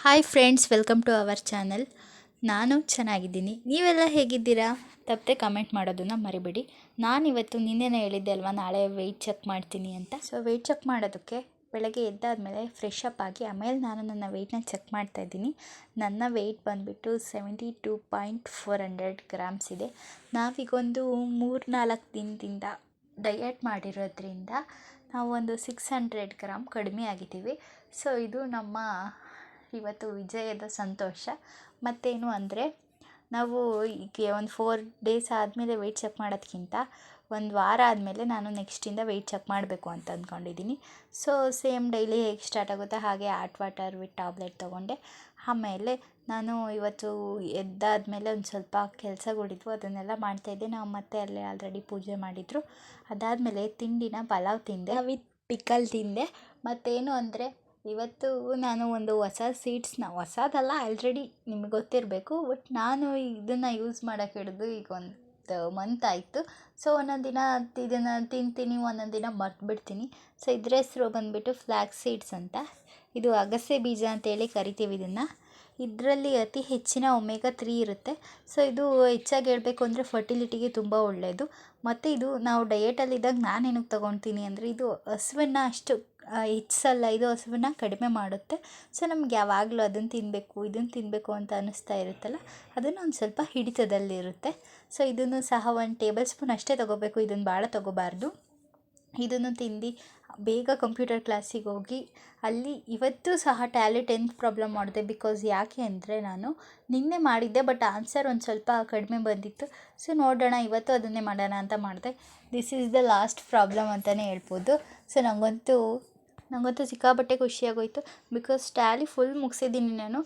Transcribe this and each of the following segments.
Hi friends, welcome to our channel. ನಾನು ಚೆನ್ನಾಗಿದ್ದೀನಿ. ನೀವೆಲ್ಲ ಹೇಗಿದ್ದೀರಾ? ತಪ್ಪದೆ ಕಮೆಂಟ್ ಮಾಡೋದನ್ನು ಮರಿಬೇಡಿ. ನಾನಿವತ್ತು ನಿನ್ನೆನೇ ಹೇಳಿದ್ದೆ ಅಲ್ವಾ, ನಾಳೆ ವೆಯ್ಟ್ ಚೆಕ್ ಮಾಡ್ತೀನಿ ಅಂತ. ಸೊ ವೆಯ್ಟ್ ಚೆಕ್ ಮಾಡೋದಕ್ಕೆ ಬೆಳಗ್ಗೆ ಎದ್ದಾದಮೇಲೆ ಫ್ರೆಶ್ ಅಪ್ ಆಗಿ ಆಮೇಲೆ ನಾನು ನನ್ನ ವೆಯ್ಟ್ನ ಚೆಕ್ ಮಾಡ್ತಾಯಿದ್ದೀನಿ. ನನ್ನ ವೆಯ್ಟ್ ಬಂದುಬಿಟ್ಟು 72.400 ಗ್ರಾಮ್ಸ್ ಇದೆ. ನಾವೀಗೊಂದು 3-4 ದಿನದಿಂದ ಡಯಟ್ ಮಾಡಿರೋದ್ರಿಂದ ನಾವು ಒಂದು 600 ಗ್ರಾಮ್ ಕಡಿಮೆ ಆಗಿದ್ದೀವಿ. ಸೊ ಇದು ನಮ್ಮ ಇವತ್ತು ವಿಜಯದ ಸಂತೋಷ. ಮತ್ತೇನು ಅಂದರೆ, ನಾವು ಈಗ ಒಂದು 4 ಡೇಸ್ ಆದಮೇಲೆ ವೆಯ್ಟ್ ಚೆಕ್ ಮಾಡೋದಕ್ಕಿಂತ ಒಂದು ವಾರ ಆದಮೇಲೆ ನಾನು ನೆಕ್ಸ್ಟಿಂದ ವೆಯ್ಟ್ ಚೆಕ್ ಮಾಡಬೇಕು ಅಂತ ಅಂದ್ಕೊಂಡಿದ್ದೀನಿ. ಸೊ ಸೇಮ್ ಡೈಲಿ ಹೇಗೆ ಸ್ಟಾರ್ಟ್ ಆಗುತ್ತೋ ಹಾಗೆ ಹಾಟ್ ವಾಟರ್ ವಿತ್ ಟ್ಯಾಬ್ಲೆಟ್ ತೊಗೊಂಡೆ. ಆಮೇಲೆ ನಾನು ಇವತ್ತು ಎದ್ದಾದಮೇಲೆ ಒಂದು ಸ್ವಲ್ಪ ಕೆಲಸಗಳಿದ್ವು, ಅದನ್ನೆಲ್ಲ ಮಾಡ್ತಾಯಿದ್ದೆ. ನಾವು ಮತ್ತೆ ಅಲ್ಲೇ ಆಲ್ರೆಡಿ ಪೂಜೆ ಮಾಡಿದರು. ಅದಾದಮೇಲೆ ತಿಂಡಿನ ಪಲಾವ್ ತಿಂದೆ ವಿತ್ ಪಿಕಲ್ ತಿಂದೆ. ಮತ್ತೇನು ಅಂದರೆ, ಇವತ್ತು ನಾನು ಒಂದು ಹೊಸ ಸೀಡ್ಸ್ನ, ಹೊಸದಲ್ಲ ಆಲ್ರೆಡಿ ನಿಮಗೆ ಗೊತ್ತಿರಬೇಕು, ಬಟ್ ನಾನು ಇದನ್ನು ಯೂಸ್ ಮಾಡೋಕ್ಕೆ ಹಿಡಿದು ಈಗ ಒಂದು ಮಂತ್ ಆಯಿತು. ಸೊ ಒಂದೊಂದು ದಿನ ಇದನ್ನು ತಿಂತೀನಿ, ಒಂದೊಂದು ದಿನ ಮರ್ತುಬಿಡ್ತೀನಿ. ಸೊ ಇದ್ರ ಹೆಸರು ಬಂದುಬಿಟ್ಟು ಫ್ಲ್ಯಾಕ್ಸ್ ಸೀಡ್ಸ್ ಅಂತ. ಇದು ಅಗಸೆ ಬೀಜ ಅಂತೇಳಿ ಕರಿತೀವಿ ಇದನ್ನು. ಇದರಲ್ಲಿ ಅತಿ ಹೆಚ್ಚಿನ ಒಮೆಗಾ 3 ಇರುತ್ತೆ. ಸೊ ಇದು ಹೆಚ್ಚಾಗಿ ಹೇಳಬೇಕು ಅಂದರೆ ಫರ್ಟಿಲಿಟಿಗೆ ತುಂಬ ಒಳ್ಳೆಯದು. ಮತ್ತು ಇದು ನಾವು ಡಯೇಟಲ್ಲಿದ್ದಾಗ ನಾನೇನಕ್ಕೆ ತೊಗೊಳ್ತೀನಿ ಅಂದರೆ, ಇದು ಹಸುವನ್ನು ಅಷ್ಟು ಹೆಚ್ಚಲ್ಲ, ಇದು ಹಸುವನ್ನು ಕಡಿಮೆ ಮಾಡುತ್ತೆ. ಸೊ ನಮ್ಗೆ ಯಾವಾಗಲೂ ಅದನ್ನು ತಿನ್ನಬೇಕು ಇದನ್ನು ತಿನ್ನಬೇಕು ಅಂತ ಅನ್ನಿಸ್ತಾ ಇರುತ್ತಲ್ಲ, ಅದನ್ನು ಒಂದು ಸ್ವಲ್ಪ ಹಿಡಿತದಲ್ಲಿರುತ್ತೆ. ಸೊ ಇದನ್ನು ಸಹ 1 ಟೇಬಲ್ ಸ್ಪೂನ್ ಅಷ್ಟೇ ತೊಗೋಬೇಕು, ಇದನ್ನು ಭಾಳ ತೊಗೋಬಾರ್ದು. ಇದನ್ನು ತಿಂದು ಬೇಗ ಕಂಪ್ಯೂಟರ್ ಕ್ಲಾಸಿಗೆ ಹೋಗಿ ಅಲ್ಲಿ ಇವತ್ತು ಸಹ ಟ್ಯಾಲಿ 10th ಪ್ರಾಬ್ಲಮ್ ಮಾಡಿದೆ. ಬಿಕಾಸ್ ಯಾಕೆ ಅಂದರೆ, ನಾನು ನಿನ್ನೆ ಮಾಡಿದ್ದೆ ಬಟ್ ಆನ್ಸರ್ ಒಂದು ಸ್ವಲ್ಪ ಕಡಿಮೆ ಬಂದಿತ್ತು. ಸೊ ನೋಡೋಣ, ಇವತ್ತು ಅದನ್ನೇ ಮಾಡೋಣ ಅಂತ ಮಾಡಿದೆ. This is the last problem ಅಂತಲೇ ಹೇಳ್ಬೋದು. ಸೊ ನನಗಂತೂ ಸಿಕ್ಕಾಪಟ್ಟೆ ಖುಷಿಯಾಗೋಯಿತು. ಬಿಕಾಸ್ ಟ್ಯಾಲಿ ಫುಲ್ ಮುಗಿಸಿದ್ದೀನಿ ನಾನು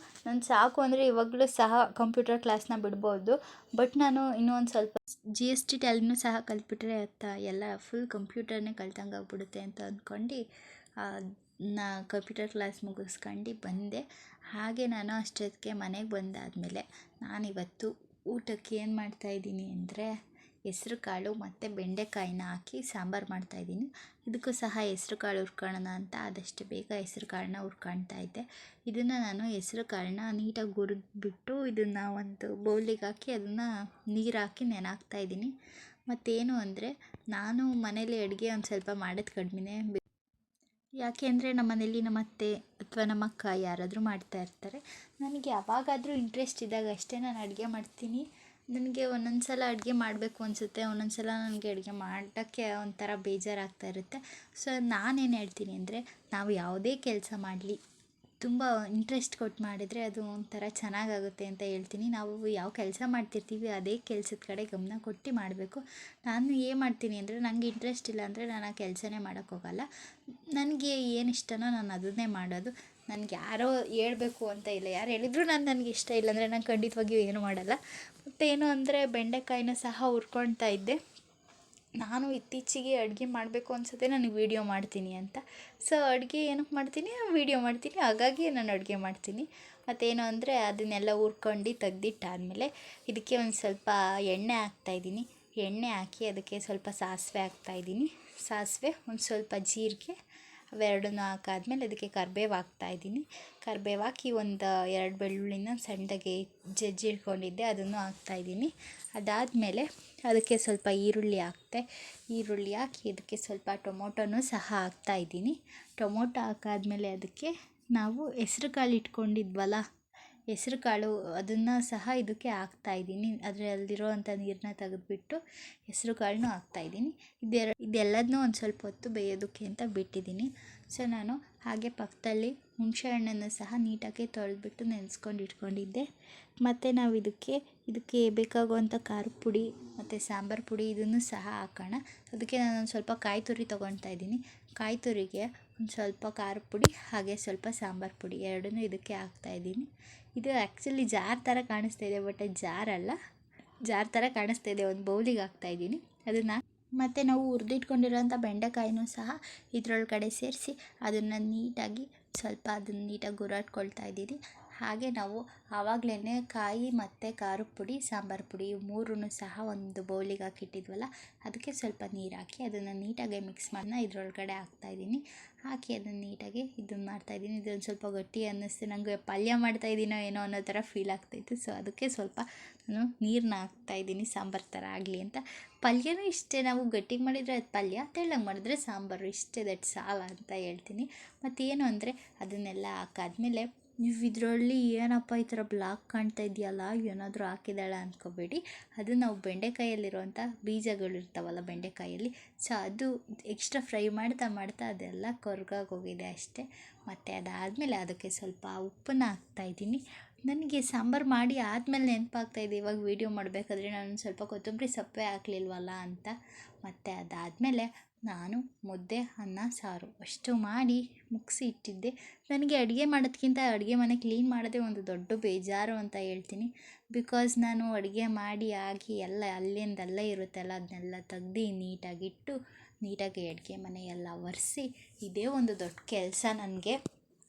ಸಾಕು ಅಂದರೆ ಇವಾಗಲೂ ಸಹ ಕಂಪ್ಯೂಟರ್ ಕ್ಲಾಸ್ನ ಬಿಡ್ಬೋದು. ಬಟ್ ನಾನು ಇನ್ನೂ ಒಂದು ಸ್ವಲ್ಪ GST ಟ್ಯಾಲಿನೂ ಸಹ ಕಲ್ತ್ಬಿಟ್ರೆ ಎಲ್ಲ ಫುಲ್ ಕಂಪ್ಯೂಟರ್ನೇ ಕಲ್ತಂಗೆ ಆಗ್ಬಿಡುತ್ತೆ ಅಂತ ಅಂದ್ಕೊಂಡು ನಾ ಕಂಪ್ಯೂಟರ್ ಕ್ಲಾಸ್ ಮುಗಿಸ್ಕೊಂಡು ಬಂದೆ. ಹಾಗೆ ನಾನು ಅಷ್ಟೊತ್ತಿಗೆ ಮನೆಗೆ ಬಂದಾದಮೇಲೆ ನಾನಿವತ್ತು ಊಟಕ್ಕೆ ಏನು ಮಾಡ್ತಾಯಿದ್ದೀನಿ ಅಂದರೆ, ಹೆಸ್ರು ಕಾಳು ಮತ್ತು ಬೆಂಡೆಕಾಯಿನ ಹಾಕಿ ಸಾಂಬಾರು ಮಾಡ್ತಾಯಿದ್ದೀನಿ. ಇದಕ್ಕೂ ಸಹ ಹೆಸ್ರು ಕಾಳು ಹುರ್ಕೊಳ್ಳೋಣ ಅಂತ ಆದಷ್ಟು ಬೇಗ ಹೆಸ್ರು ಕಾಳನ್ನ ಹುರ್ಕೊಳ್ತಾ ಇದ್ದೆ. ಇದನ್ನು ನಾನು ಹೆಸ್ರು ಕಾಳನ್ನ ನೀಟಾಗಿ ಹುರಿದ್ಬಿಟ್ಟು ಇದನ್ನು ಒಂದು ಬೌಲಿಗೆ ಹಾಕಿ ಅದನ್ನು ನೀರು ಹಾಕಿ ನೆನೆಹಾಕ್ತಾಯಿದ್ದೀನಿ. ಮತ್ತೇನು ಅಂದರೆ, ನಾನು ಮನೇಲಿ ಅಡುಗೆ ಒಂದು ಸ್ವಲ್ಪ ಮಾಡೋದು ಕಡಿಮೆನೇ. ಯಾಕೆ ಅಂದರೆ ನಮ್ಮ ಮನೇಲಿ ನಮ್ಮ ಅತ್ತೆ ಅಥವಾ ನಮ್ಮ ಅಕ್ಕ ಯಾರಾದರೂ ಮಾಡ್ತಾ ಇರ್ತಾರೆ. ನನಗೆ ಯಾವಾಗಾದರೂ ಇಂಟ್ರೆಸ್ಟ್ ಇದ್ದಾಗ ಅಷ್ಟೇ ನಾನು ಅಡುಗೆ ಮಾಡ್ತೀನಿ. ನನಗೆ ಒಂದೊಂದು ಸಲ ಅಡುಗೆ ಮಾಡಬೇಕು ಅನಿಸುತ್ತೆ, ಒಂದೊಂದು ಸಲ ನನಗೆ ಅಡುಗೆ ಮಾಡೋಕ್ಕೆ ಒಂಥರ ಬೇಜಾರಾಗ್ತಾ ಇರುತ್ತೆ. ಸೊ ನಾನೇನು ಹೇಳ್ತೀನಿ ಅಂದರೆ, ನಾವು ಯಾವುದೇ ಕೆಲಸ ಮಾಡಲಿ ತುಂಬ ಇಂಟ್ರೆಸ್ಟ್ ಕೊಟ್ಟು ಮಾಡಿದರೆ ಅದು ಒಂಥರ ಚೆನ್ನಾಗಾಗುತ್ತೆ ಅಂತ ಹೇಳ್ತೀನಿ. ನಾವು ಯಾವ ಕೆಲಸ ಮಾಡ್ತಿರ್ತೀವಿ ಅದೇ ಕೆಲಸದ ಕಡೆ ಗಮನ ಕೊಟ್ಟು ಮಾಡಬೇಕು. ನಾನು ಏನು ಮಾಡ್ತೀನಿ ಅಂದರೆ, ನನಗೆ ಇಂಟ್ರೆಸ್ಟ್ ಇಲ್ಲ ಅಂದರೆ ನಾನು ಆ ಕೆಲಸನೇ ಮಾಡೋಕ್ಕೋಗಲ್ಲ. ನನಗೆ ಏನು ಇಷ್ಟನೋ ನಾನು ಅದನ್ನೇ ಮಾಡೋದು. ನನಗೆ ಯಾರೋ ಹೇಳ್ಬೇಕು ಅಂತ ಇಲ್ಲ, ಯಾರು ಹೇಳಿದ್ರು ನನಗೆ ಇಷ್ಟ ಇಲ್ಲ ಅಂದರೆ ನಾನು ಖಂಡಿತವಾಗಿಯೂ ಏನೂ ಮಾಡಲ್ಲ. ಮತ್ತೇನು ಅಂದರೆ, ಬೆಂಡೆಕಾಯಿನ ಸಹ ಹುರ್ಕೊಳ್ತಾ ಇದ್ದೆ. ನಾನು ಇತ್ತೀಚೆಗೆ ಅಡುಗೆ ಮಾಡಬೇಕು ಅನಿಸುತ್ತೆ ನನಗೆ ವೀಡಿಯೋ ಮಾಡ್ತೀನಿ ಅಂತ. ಸೊ ಅಡುಗೆ ಏನಕ್ಕೆ ಮಾಡ್ತೀನಿ, ವೀಡಿಯೋ ಮಾಡ್ತೀನಿ, ಹಾಗಾಗಿ ನಾನು ಅಡುಗೆ ಮಾಡ್ತೀನಿ. ಮತ್ತೇನು ಅಂದರೆ, ಅದನ್ನೆಲ್ಲ ಹುರ್ಕೊಂಡು ತೆಗ್ದಿಟ್ಟಾದಮೇಲೆ ಇದಕ್ಕೆ ಒಂದು ಸ್ವಲ್ಪ ಎಣ್ಣೆ ಹಾಕ್ತಾಯಿದ್ದೀನಿ. ಎಣ್ಣೆ ಹಾಕಿ ಅದಕ್ಕೆ ಸ್ವಲ್ಪ ಸಾಸಿವೆ ಹಾಕ್ತಾಯಿದ್ದೀನಿ. ಸಾಸಿವೆ, ಒಂದು ಸ್ವಲ್ಪ ಜೀರಿಗೆ, ಅವೆರಡನ್ನೂ ಹಾಕಾದ್ಮೇಲೆ ಅದಕ್ಕೆ ಕರಿಬೇವು ಹಾಕ್ತಾಯಿದ್ದೀನಿ. ಕರಿಬೇವು ಹಾಕಿ ಒಂದು 2 ಬೆಳ್ಳುಳ್ಳಿನ ಸಣ್ಣದಾಗಿ ಜಜ್ಜಿಟ್ಕೊಂಡಿದ್ದೆ, ಅದನ್ನು ಹಾಕ್ತಾಯಿದ್ದೀನಿ. ಅದಾದಮೇಲೆ ಅದಕ್ಕೆ ಸ್ವಲ್ಪ ಈರುಳ್ಳಿ ಹಾಕಿ ಇದಕ್ಕೆ ಸ್ವಲ್ಪ ಟೊಮೊಟೊನೂ ಸಹ ಹಾಕ್ತಾಯಿದ್ದೀನಿ. ಟೊಮೊಟೊ ಹಾಕಾದ್ಮೇಲೆ ಅದಕ್ಕೆ ನಾವು ಹೆಸ್ರು ಕಾಳು ಇಟ್ಕೊಂಡಿದ್ವಲ್ಲ, ಹೆಸ್ರು ಕಾಳು ಅದನ್ನು ಸಹ ಇದಕ್ಕೆ ಹಾಕ್ತಾಯಿದ್ದೀನಿ. ಅದರಲ್ಲಿರೋವಂಥ ನೀರನ್ನ ತೆಗೆದುಬಿಟ್ಟು ಹೆಸ್ರು ಕಾಳನ್ನೂ ಹಾಕ್ತಾಯಿದ್ದೀನಿ. ಇದೆಲ್ಲದನ್ನೂ ಒಂದು ಸ್ವಲ್ಪ ಹೊತ್ತು ಬೇಯೋದಕ್ಕೆ ಅಂತ ಬಿಟ್ಟಿದ್ದೀನಿ. ಸೊ ನಾನು ಹಾಗೆ ಪಕ್ಕದಲ್ಲಿ ಹುಣಸೆ ಹಣ್ಣನ್ನು ಸಹ ನೀಟಾಗಿ ತೊಳೆದ್ಬಿಟ್ಟು ನೆನೆಸ್ಕೊಂಡು ಇಟ್ಕೊಂಡಿದ್ದೆ. ಮತ್ತು ನಾವು ಇದಕ್ಕೆ ಬೇಕಾಗುವಂಥ ಖಾರದ ಪುಡಿ ಮತ್ತು ಸಾಂಬಾರು ಪುಡಿ ಇದನ್ನು ಸಹ ಹಾಕೋಣ. ಅದಕ್ಕೆ ನಾನೊಂದು ಸ್ವಲ್ಪ ಕಾಯಿ ತುರಿ ತೊಗೊಳ್ತಾ ಇದ್ದೀನಿ. ಕಾಯಿ ತುರಿಗೆ ಒಂದು ಸ್ವಲ್ಪ ಖಾರದ ಪುಡಿ ಹಾಗೆ ಸ್ವಲ್ಪ ಸಾಂಬಾರು ಪುಡಿ ಎರಡನ್ನೂ ಇದಕ್ಕೆ ಹಾಕ್ತಾಯಿದ್ದೀನಿ. ಇದು ಆ್ಯಕ್ಚುಲಿ ಜಾರ್ ಥರ ಕಾಣಿಸ್ತಾ ಇದೆ, ಬಟ್ ಅದು ಜಾರ್ ಥರ ಕಾಣಿಸ್ತಾ ಇದೆ. ಒಂದು ಬೌಲಿಗೆ ಹಾಕ್ತಾಯಿದ್ದೀನಿ ಅದನ್ನು. ಮತ್ತು ನಾವು ಹುರಿದಿಟ್ಕೊಂಡಿರೋಂಥ ಬೆಂಡೆಕಾಯಿನೂ ಸಹ ಇದರೊಳಗಡೆ ಸೇರಿಸಿ ಅದನ್ನು ನೀಟಾಗಿ ಹುರಾಡ್ಕೊಳ್ತಾ ಇದ್ದೀನಿ. ಹಾಗೆ ನಾವು ಆವಾಗಲೇ ಕಾಯಿ ಮತ್ತು ಖಾರದ ಪುಡಿ, ಸಾಂಬಾರು ಪುಡಿ ಮೂರನ್ನು ಸಹ ಒಂದು ಬೌಲಿಗೆ ಹಾಕಿಟ್ಟಿದ್ವಲ್ಲ, ಅದಕ್ಕೆ ಸ್ವಲ್ಪ ನೀರು ಹಾಕಿ ಅದನ್ನು ನೀಟಾಗಿ ಮಿಕ್ಸ್ ಮಾಡಿ ಇದರೊಳಗಡೆ ಹಾಕ್ತಾಯಿದ್ದೀನಿ. ಹಾಕಿ ಅದನ್ನು ನೀಟಾಗಿ ಇದನ್ನು ಮಾಡ್ತಾಯಿದ್ದೀನಿ. ಇದೊಂದು ಸ್ವಲ್ಪ ಗಟ್ಟಿ ಅನ್ನಿಸ್ತು, ನನಗೆ ಪಲ್ಯ ಮಾಡ್ತಾಯಿದ್ದೀನೋ ಏನೋ ಅನ್ನೋ ಥರ ಫೀಲ್ ಆಗ್ತಾಯಿತ್ತು. ಸೊ ಅದಕ್ಕೆ ಸ್ವಲ್ಪ ನಾನು ನೀರನ್ನ ಹಾಕ್ತಾಯಿದ್ದೀನಿ ಸಾಂಬಾರು ಥರ ಆಗಲಿ ಅಂತ. ಪಲ್ಯನೂ ಇಷ್ಟೇ, ನಾವು ಗಟ್ಟಿಗೆ ಮಾಡಿದರೆ ಅದು ಪಲ್ಯ, ತೆಳ್ಳಗೆ ಮಾಡಿದ್ರೆ ಸಾಂಬಾರು, ಇಷ್ಟೇ, ದಟ್ ಸಾಲ ಅಂತ ಹೇಳ್ತೀನಿ. ಮತ್ತೇನು ಅಂದರೆ ಅದನ್ನೆಲ್ಲ ಹಾಕಾದ್ಮೇಲೆ ನೀವು ಇದರಲ್ಲಿ ಏನಪ್ಪ ಈ ಥರ ಬ್ಲಾಕ್ ಕಾಣ್ತಾ ಇದೆಯಲ್ಲ, ಏನಾದರೂ ಹಾಕಿದಾಳ ಅಂದ್ಕೋಬೇಡಿ. ಅದು ನಾವು ಬೆಂಡೆಕಾಯಲ್ಲಿರುವಂಥ ಬೀಜಗಳಿರ್ತಾವಲ್ಲ ಬೆಂಡೆಕಾಯಲ್ಲಿ, ಸೊ ಅದು ಎಕ್ಸ್ಟ್ರಾ ಫ್ರೈ ಮಾಡ್ತಾ ಅದೆಲ್ಲ ಕರ್ಗೋಗಿದೆ ಅಷ್ಟೇ. ಮತ್ತು ಅದಾದಮೇಲೆ ಅದಕ್ಕೆ ಸ್ವಲ್ಪ ಉಪ್ಪನ್ನು ಹಾಕ್ತಾಯಿದ್ದೀನಿ. ನನಗೆ ಸಾಂಬಾರು ಮಾಡಿ ಆದಮೇಲೆ ನೆನಪಾಗ್ತಾಯಿದೆ ಇವಾಗ ವೀಡಿಯೋ ಮಾಡಬೇಕಾದ್ರೆ ನಾನು ಸ್ವಲ್ಪ ಕೊತ್ತಂಬರಿ ಸೊಪ್ಪೇ ಹಾಕ್ಲಿಲ್ವಲ್ಲ ಅಂತ. ಮತ್ತು ಅದಾದಮೇಲೆ ನಾನು ಮುದ್ದೆ, ಅನ್ನ, ಸಾರು ಅಷ್ಟು ಮಾಡಿ ಮುಗಿಸಿ ಇಟ್ಟಿದ್ದೆ. ನನಗೆ ಅಡುಗೆ ಮಾಡೋದಕ್ಕಿಂತ ಅಡುಗೆ ಮನೆ ಕ್ಲೀನ್ ಮಾಡೋದೇ ಒಂದು ದೊಡ್ಡ ಬೇಜಾರು ಅಂತ ಹೇಳ್ತೀನಿ. ಬಿಕಾಸ್ ನಾನು ಅಡುಗೆ ಮಾಡಿ ಆಗಿ ಎಲ್ಲ ಅಲ್ಲೇ ಇರುತ್ತಲ್ಲ ಅದನ್ನೆಲ್ಲ ತೆಗ್ದು ನೀಟಾಗಿಟ್ಟು, ನೀಟಾಗಿ ಅಡುಗೆ ಮನೆ ಎಲ್ಲ ಒರೆಸಿ, ಇದೇ ಒಂದು ದೊಡ್ಡ ಕೆಲಸ ನನಗೆ.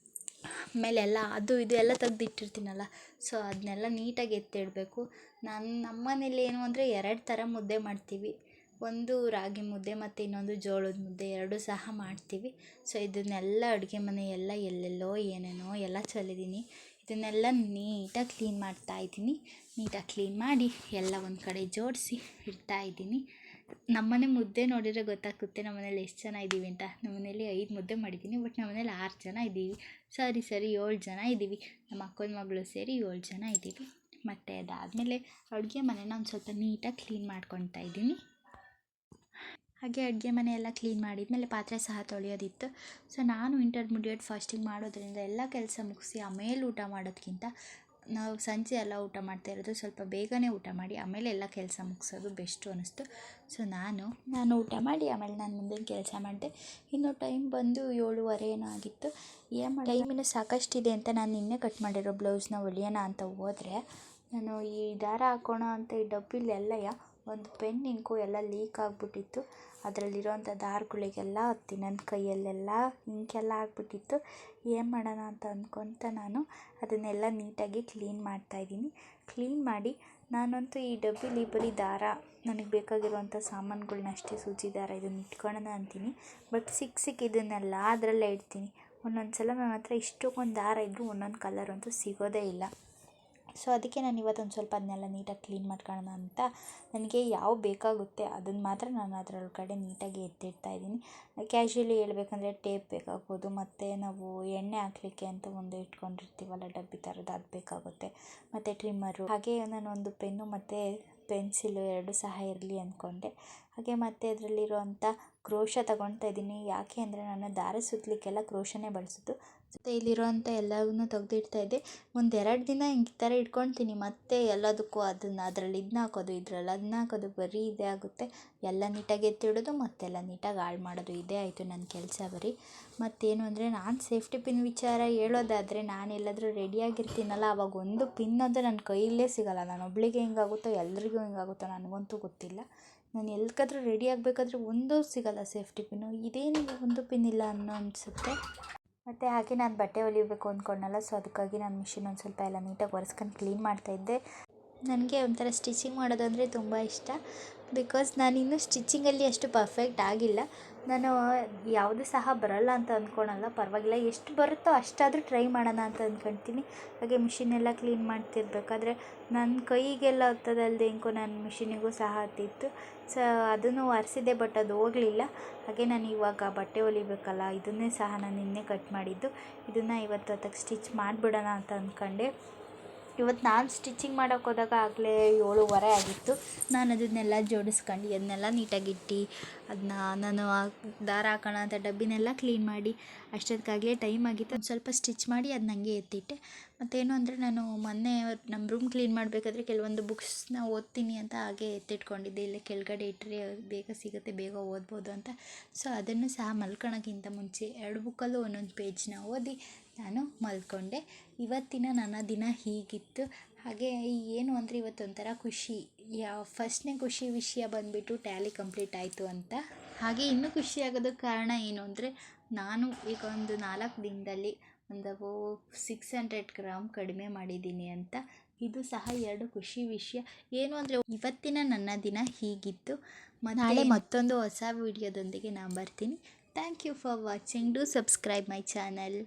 ಆಮೇಲೆಲ್ಲ ಅದು ಇದು ಎಲ್ಲ ತೆಗ್ದಿಟ್ಟಿರ್ತೀನಲ್ಲ, ಸೊ ಅದನ್ನೆಲ್ಲ ನೀಟಾಗಿ ಎತ್ತಿಡಬೇಕು. ನಮ್ಮ ಮನೇಲಿ ಏನು ಅಂದರೆ 2 ಥರ ಮುದ್ದೆ ಮಾಡ್ತೀವಿ. ಒಂದು ರಾಗಿ ಮುದ್ದೆ ಮತ್ತು ಇನ್ನೊಂದು ಜೋಳದ ಮುದ್ದೆ, 2 ಸಹ ಮಾಡ್ತೀವಿ. ಸೊ ಇದನ್ನೆಲ್ಲ ಅಡುಗೆ ಮನೆ ಎಲ್ಲ ಎಲ್ಲೆಲ್ಲೋ ಏನೇನೋ ಎಲ್ಲ ಚೆಲ್ಲಿದ್ದೀನಿ. ಇದನ್ನೆಲ್ಲ ನೀಟಾಗಿ ಕ್ಲೀನ್ ಮಾಡ್ತಾಯಿದ್ದೀನಿ. ನೀಟಾಗಿ ಕ್ಲೀನ್ ಮಾಡಿ ಎಲ್ಲ ಒಂದು ಕಡೆ ಜೋಡಿಸಿ ಇಡ್ತಾಯಿದ್ದೀನಿ. ನಮ್ಮನೆ ಮುದ್ದೆ ನೋಡಿದರೆ ಗೊತ್ತಾಗುತ್ತೆ ನಮ್ಮನೇಲಿ ಎಷ್ಟು ಜನ ಇದ್ದೀವಿ ಅಂತ. ನಮ್ಮನೇಲಿ 5 ಮುದ್ದೆ ಮಾಡಿದ್ದೀನಿ, ಬಟ್ ನಮ್ಮನೇಲಿ 6 ಜನ ಇದ್ದೀವಿ. ಸರಿ 7 ಜನ ಇದ್ದೀವಿ. ನಮ್ಮ ಅಕ್ಕನ ಮಗಳು ಸೇರಿ 7 ಜನ ಇದ್ದೀವಿ. ಮತ್ತು ಅದಾದಮೇಲೆ ಅಡುಗೆ ಮನೆನ ಒಂದು ಸ್ವಲ್ಪ ನೀಟಾಗಿ ಕ್ಲೀನ್ ಮಾಡ್ಕೊತಾ ಇದ್ದೀನಿ. ಹಾಗೆ ಅಡುಗೆ ಮನೆ ಎಲ್ಲ ಕ್ಲೀನ್ ಮಾಡಿದ್ಮೇಲೆ ಪಾತ್ರೆ ಸಹ ತೊಳೆಯೋದಿತ್ತು. ಸೊ ನಾನು ಇಂಟರ್ಮೀಡಿಯೇಟ್ ಫಾಸ್ಟಿಂಗ್ ಮಾಡೋದ್ರಿಂದ ಎಲ್ಲ ಕೆಲಸ ಮುಗಿಸಿ ಆಮೇಲೆ ಊಟ ಮಾಡೋದಕ್ಕಿಂತ ನಾವು ಸಂಜೆ ಎಲ್ಲ ಊಟ ಮಾಡ್ತಾ ಇರೋದು, ಸ್ವಲ್ಪ ಬೇಗನೆ ಊಟ ಮಾಡಿ ಆಮೇಲೆ ಎಲ್ಲ ಕೆಲಸ ಮುಗಿಸೋದು ಬೆಸ್ಟು ಅನ್ನಿಸ್ತು. ಸೊ ನಾನು ಊಟ ಮಾಡಿ ಆಮೇಲೆ ನಾನು ಮುಂದಿನ ಕೆಲಸ ಮಾಡಿದೆ. ಇನ್ನು ಟೈಮ್ ಬಂದು 7:30 ಏನೋ ಆಗಿತ್ತು. ಟೈಮಿನ ಸಾಕಷ್ಟಿದೆ ಅಂತ ನಾನು ನಿನ್ನೆ ಕಟ್ ಮಾಡಿರೋ ಬ್ಲೌಸ್ನ ಹೊಲಿಯೋಣ ಅಂತ ಹೋದರೆ, ನಾನು ಈ ದಾರ ಹಾಕೋಣ ಅಂತ ಈ ಡಬ್ಬಿಲೆಲ್ಲ ಒಂದು ಪೆನ್ ಇಂಕು ಎಲ್ಲ ಲೀಕ್ ಆಗಿಬಿಟ್ಟಿತ್ತು. ಅದರಲ್ಲಿರೋಂಥ ದಾರಗಳಿಗೆಲ್ಲ ಹತ್ತಿ ನನ್ನ ಕೈಯಲ್ಲೆಲ್ಲ ಇಂಕೆಲ್ಲ ಆಗಿಬಿಟ್ಟಿತ್ತು. ಏನು ಮಾಡೋಣ ಅಂತ ಅಂದ್ಕೊತ ನಾನು ಅದನ್ನೆಲ್ಲ ನೀಟಾಗಿ ಕ್ಲೀನ್ ಮಾಡ್ತಾಯಿದ್ದೀನಿ. ಕ್ಲೀನ್ ಮಾಡಿ ನಾನಂತೂ ಈ ಡಬ್ಬಿಲಿ ಬರೀ ದಾರ, ನನಗೆ ಬೇಕಾಗಿರುವಂಥ ಸಾಮಾನುಗಳ್ನಷ್ಟೇ, ಸೂಜಿ ದಾರ ಇದನ್ನು ಇಟ್ಕೊಳ್ಳೋಣ ಅಂತೀನಿ. ಬಟ್ ಸಿಕ್ಕಿದ್ದನ್ನೆಲ್ಲ ಅದರಲ್ಲೇ ಇಡ್ತೀನಿ. ಒಂದೊಂದು ಸಲ ನನ್ನ ಹತ್ರ ಇಷ್ಟಕ್ಕೊಂದು ದಾರ ಇದ್ದರೂ ಒಂದೊಂದು ಕಲರ್ ಅಂತೂ ಸಿಗೋದೇ ಇಲ್ಲ. ಸೊ ಅದಕ್ಕೆ ನಾನು ಇವತ್ತೊಂದು ಸ್ವಲ್ಪ ಅದನ್ನೆಲ್ಲ ನೀಟಾಗಿ ಕ್ಲೀನ್ ಮಾಡ್ಕೊಳ್ಳೋಣ ಅಂತ, ನನಗೆ ಯಾವ ಬೇಕಾಗುತ್ತೆ ಅದನ್ನು ಮಾತ್ರ ನಾನು ಅದರೊಳಗಡೆ ನೀಟಾಗಿ ಎತ್ತಿಡ್ತಾಯಿದ್ದೀನಿ. ಕ್ಯಾಶುಯಲಿ ಹೇಳ್ಬೇಕಂದ್ರೆ ಟೇಪ್ ಬೇಕಾಗ್ಬೋದು, ಮತ್ತು ನಾವು ಎಣ್ಣೆ ಹಾಕಲಿಕ್ಕೆ ಅಂತ ಒಂದು ಇಟ್ಕೊಂಡಿರ್ತೀವಲ್ಲ ಡಬ್ಬಿ ಥರದ್ದು, ಅದು ಬೇಕಾಗುತ್ತೆ. ಮತ್ತು ಟ್ರಿಮ್ಮರು, ಹಾಗೆ ನಾನೊಂದು ಪೆನ್ನು ಮತ್ತು ಪೆನ್ಸಿಲು 2 ಸಹ ಇರಲಿ ಅಂದ್ಕೊಂಡೆ. ಹಾಗೆ ಮತ್ತು ಅದರಲ್ಲಿರುವಂಥ ಕ್ರೋಶ ತಗೊಳ್ತಾ ಇದ್ದೀನಿ. ಯಾಕೆ ಅಂದರೆ ನಾನು ದಾರ ಸುತ್ತಲಿಕ್ಕೆಲ್ಲ ಕ್ರೋಶನೇ ಬಳಸೋದು. ಮತ್ತು ಇಲ್ಲಿರೋವಂಥ ಎಲ್ಲವನ್ನೂ ತೆಗೆದಿಡ್ತಾಯಿದ್ದೆ. 1-2 ದಿನ ಈ ಥರ ಇಟ್ಕೊಳ್ತೀನಿ, ಮತ್ತು ಎಲ್ಲದಕ್ಕೂ ಅದರಲ್ಲಿ ಇದನ್ನ ಹಾಕೋದು, ಇದರಲ್ಲಿ ಅದನ್ನ ಹಾಕೋದು, ಬರೀ ಇದೇ ಆಗುತ್ತೆ. ಎಲ್ಲ ನೀಟಾಗಿ ಎತ್ತಿಡೋದು ಮತ್ತೆಲ್ಲ ನೀಟಾಗಿ ಹಾಳು ಮಾಡೋದು, ಇದೇ ಆಯಿತು ನನ್ನ ಕೆಲಸ ಬರೀ. ಮತ್ತೇನು ಅಂದರೆ ನಾನು ಸೇಫ್ಟಿ ಪಿನ್ ವಿಚಾರ ಹೇಳೋದಾದರೆ, ನಾನು ಎಲ್ಲಾದರೂ ರೆಡಿಯಾಗಿರ್ತೀನಲ್ಲ, ಆವಾಗ ಒಂದು ಪಿನ್ ಅಂದರೆ ನನ್ನ ಕೈಯಲ್ಲೇ ಸಿಗೋಲ್ಲ. ನಾನು ಒಬ್ಬಳಿಗೆ ಹಿಂಗಾಗುತ್ತೋ ಎಲ್ರಿಗೂ ಹಿಂಗಾಗುತ್ತೋ ನನಗಂತೂ ಗೊತ್ತಿಲ್ಲ. ನಾನು ಎಲ್ಲಿಗಾದ್ರೂ ರೆಡಿ ಆಗಬೇಕಾದ್ರೆ ಒಂದೂ ಸಿಗೋಲ್ಲ ಸೇಫ್ಟಿ ಪಿನ್ನು. ಇದೇನಿದೆ ಒಂದು ಪಿನ್ ಇಲ್ಲ ಅನ್ನೋ ಅನಿಸುತ್ತೆ. ಮತ್ತು ಹಾಗೆ ನಾನು ಬಟ್ಟೆ ಹೊಲಿಬೇಕು ಅಂದ್ಕೊಂಡಲ್ಲ, ಸೊ ಅದಕ್ಕಾಗಿ ನಾನು ಮಿಷಿನ್ ಒಂದು ಸ್ವಲ್ಪ ಎಲ್ಲ ನೀಟಾಗಿ ಒರೆಸ್ಕೊಂಡು ಕ್ಲೀನ್ ಮಾಡ್ತಾಯಿದ್ದೆ. ನನಗೆ ಒಂಥರ ಸ್ಟಿಚಿಂಗ್ ಮಾಡೋದು ಅಂದರೆ ತುಂಬ ಇಷ್ಟ. ಬಿಕಾಸ್ ನಾನಿನ್ನೂ ಸ್ಟಿಚಿಂಗಲ್ಲಿ ಅಷ್ಟು ಪರ್ಫೆಕ್ಟ್ ಆಗಿಲ್ಲ. ನಾನು ಯಾವುದೂ ಸಹ ಬರೋಲ್ಲ ಅಂತ ಅಂದ್ಕೊಳಲ್ಲ, ಪರವಾಗಿಲ್ಲ, ಎಷ್ಟು ಬರುತ್ತೋ ಅಷ್ಟಾದರೂ ಟ್ರೈ ಮಾಡೋಣ ಅಂತ ಅಂದ್ಕೊಳ್ತೀನಿ. ಹಾಗೆ ಮಿಷಿನೆಲ್ಲ ಕ್ಲೀನ್ ಮಾಡ್ತಿರ್ಬೇಕಾದ್ರೆ ನನ್ನ ಕೈಗೆಲ್ಲ ಹತ್ತದಲ್ಲದೆ ಇಂಕೋ ನನ್ನ ಮಿಷಿನಿಗೂ ಸಹ ಹತ್ತಿತ್ತು. ಸೊ ಅದನ್ನು ಒರೆಸಿದ್ದೆ, ಬಟ್ ಅದು ಹೋಗಲಿಲ್ಲ. ಹಾಗೆ ನಾನು ಇವಾಗ ಬಟ್ಟೆ ಹೊಲಿಬೇಕಲ್ಲ, ಇದನ್ನೇ ಸಹ ನಾನು ನಿನ್ನೆ ಕಟ್ ಮಾಡಿದ್ದು. ಇದನ್ನು ಇವತ್ತು ಹೊತ್ತಿಗೆ ಸ್ಟಿಚ್ ಮಾಡಿಬಿಡೋಣ ಅಂತ ಅಂದ್ಕೊಂಡೆ. ಇವತ್ತು ನಾನು ಸ್ಟಿಚಿಂಗ್ ಮಾಡೋಕ್ಕೆ ಹೋದಾಗ ಆಗಲೇ 7:30 ಆಗಿತ್ತು. ನಾನು ಅದನ್ನೆಲ್ಲ ಜೋಡಿಸ್ಕೊಂಡು ಅದನ್ನೆಲ್ಲ ನೀಟಾಗಿಟ್ಟು ಅದನ್ನ ನಾನು ದಾರ ಹಾಕೋಣ ಅಂತ ಡಬ್ಬಿನೆಲ್ಲ ಕ್ಲೀನ್ ಮಾಡಿ ಅಷ್ಟೊತ್ತಿಗಾಗಲೇ ಟೈಮ್ ಆಗಿತ್ತು. ಒಂದು ಸ್ವಲ್ಪ ಸ್ಟಿಚ್ ಮಾಡಿ ಅದನ್ನ ಹಂಗೆ ಎತ್ತಿಟ್ಟೆ. ಮತ್ತೇನು ಅಂದರೆ ನಾನು ಮೊನ್ನೆ ನಮ್ಮ ರೂಮ್ ಕ್ಲೀನ್ ಮಾಡಬೇಕಾದ್ರೆ ಕೆಲವೊಂದು ಬುಕ್ಸ್ನ ಓದ್ತೀನಿ ಅಂತ ಹಾಗೆ ಎತ್ತಿಟ್ಕೊಂಡಿದ್ದೆ. ಇಲ್ಲೇ ಕೆಳಗಡೆ ಇಟ್ಟರೆ ಬೇಗ ಸಿಗುತ್ತೆ, ಬೇಗ ಓದ್ಬೋದು ಅಂತ. ಸೊ ಅದನ್ನು ಸಹ ಮಲ್ಕೊಳ್ಳೋಕ್ಕಿಂತ ಮುಂಚೆ 2 ಬುಕ್ಕಲ್ಲೂ ಒಂದೊಂದು ಪೇಜ್ನ ಓದಿ ನಾನು ಮಲ್ಕೊಂಡೆ. ಇವತ್ತಿನ ನನ್ನ ದಿನ ಹೀಗಿತ್ತು. ಹಾಗೆ ಏನು ಅಂದರೆ ಇವತ್ತೊಂಥರ ಖುಷಿ, ಫಸ್ಟ್ನೇ ಖುಷಿ ವಿಷಯ ಬಂದುಬಿಟ್ಟು ಟ್ಯಾಲಿ ಕಂಪ್ಲೀಟ್ ಆಯಿತು ಅಂತ. ಹಾಗೆ ಇನ್ನೂ ಖುಷಿಯಾಗೋದಕ್ಕೆ ಕಾರಣ ಏನು ಅಂದರೆ, ನಾನು ಈಗ ಒಂದು 4 ದಿನದಲ್ಲಿ ಒಂದು 600 ಗ್ರಾಮ್ ಕಡಿಮೆ ಮಾಡಿದ್ದೀನಿ ಅಂತ. ಇದು ಸಹ 2 ಖುಷಿ ವಿಷಯ. ಏನು ಅಂದರೆ ಇವತ್ತಿನ ನನ್ನ ದಿನ ಹೀಗಿತ್ತು. ನಾಳೆ ಮತ್ತೊಂದು ಹೊಸ ವಿಡಿಯೋದೊಂದಿಗೆ ನಾನು ಬರ್ತೀನಿ. Thank you for watching. Do subscribe my channel.